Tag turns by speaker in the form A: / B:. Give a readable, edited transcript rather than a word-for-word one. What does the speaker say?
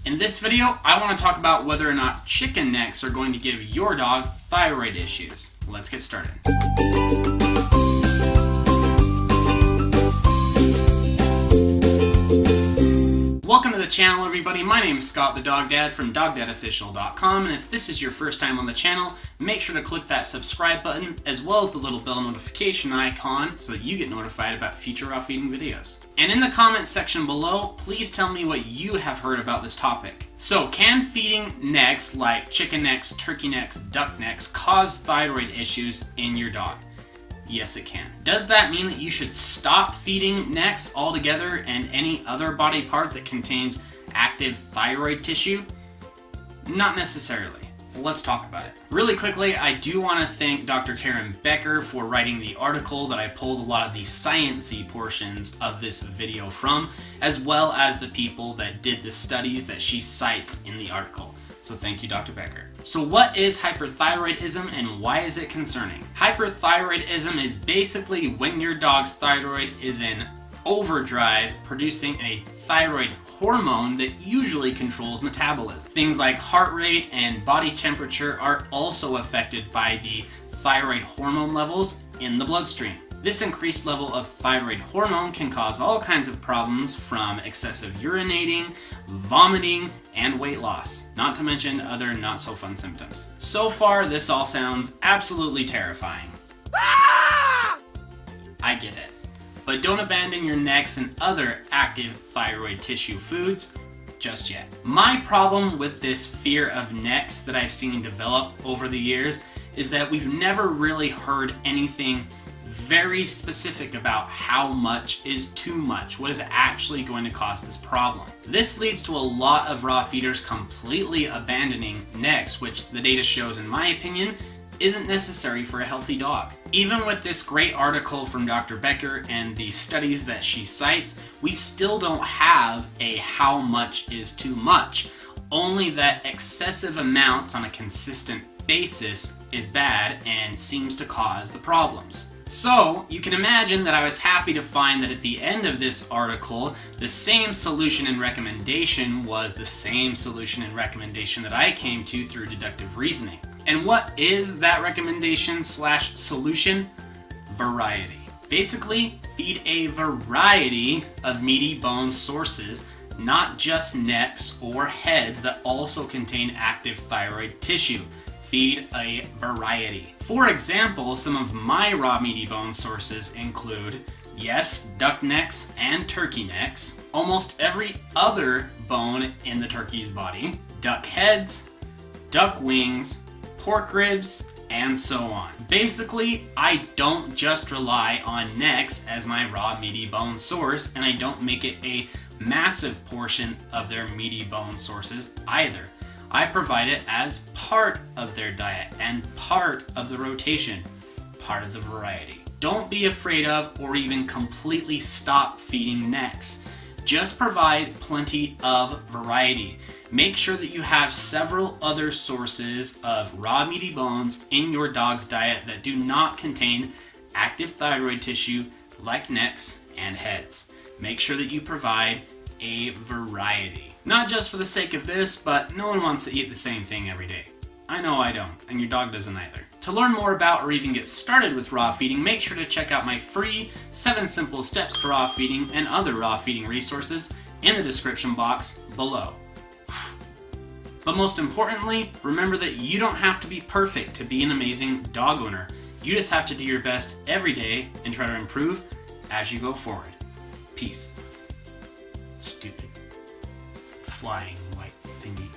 A: In this video, I want to talk about whether or not chicken necks are going to give your dog thyroid issues. Let's get started. Welcome to the channel, everybody. My name is Scott, the Dog Dad from DogDadOfficial.com, and if this is your first time on the channel, make sure to click that subscribe button as well as the little bell notification icon so that you get notified about future raw feeding videos. And in the comments section below, please tell me what you have heard about this topic. So, can feeding necks like chicken necks, turkey necks, duck necks cause thyroid issues in your dog? Yes, it can. Does that mean that you should stop feeding necks altogether and any other body part that contains active thyroid tissue? Not necessarily. Let's talk about it. Really quickly, I do want to thank Dr. Karen Becker for writing the article that I pulled a lot of the science-y portions of this video from, as well as the people that did the studies that she cites in the article. So thank you, Dr. Becker. So what is hyperthyroidism and why is it concerning? Hyperthyroidism is basically when your dog's thyroid is in overdrive, producing a thyroid hormone that usually controls metabolism. Things like heart rate and body temperature are also affected by the thyroid hormone levels in the bloodstream. This increased level of thyroid hormone can cause all kinds of problems from excessive urinating, vomiting, and weight loss, not to mention other not so fun symptoms. So far, this all sounds absolutely terrifying. I get it. But don't abandon your necks and other active thyroid tissue foods just yet. My problem with this fear of necks that I've seen develop over the years is that we've never really heard anything very specific about how much is too much. What is actually going to cause this problem? This leads to a lot of raw feeders completely abandoning necks, which the data shows, in my opinion, isn't necessary for a healthy dog. Even with this great article from Dr. Becker and the studies that she cites, we still don't have a how much is too much. Only that excessive amounts on a consistent basis is bad and seems to cause the problems. So, you can imagine that I was happy to find that at the end of this article, the same solution and recommendation was the same solution and recommendation that I came to through deductive reasoning. And what is that recommendation/solution? Variety. Basically, feed a variety of meaty bone sources, not just necks or heads that also contain active thyroid tissue. Feed a variety. For example, some of my raw meaty bone sources include, yes, duck necks and turkey necks, almost every other bone in the turkey's body, duck heads, duck wings, pork ribs, and so on. Basically, I don't just rely on necks as my raw meaty bone source, and I don't make it a massive portion of their meaty bone sources either. I provide it as part of their diet and part of the rotation, part of the variety. Don't be afraid of or even completely stop feeding necks. Just provide plenty of variety. Make sure that you have several other sources of raw meaty bones in your dog's diet that do not contain active thyroid tissue like necks and heads. Make sure that you provide a variety. Not just for the sake of this, but no one wants to eat the same thing every day. I know I don't, and your dog doesn't either. To learn more about or even get started with raw feeding, make sure to check out my free 7 Simple Steps to Raw Feeding and other raw feeding resources in the description box below. But most importantly, remember that you don't have to be perfect to be an amazing dog owner. You just have to do your best every day and try to improve as you go forward. Peace. Stupid flying white thingy.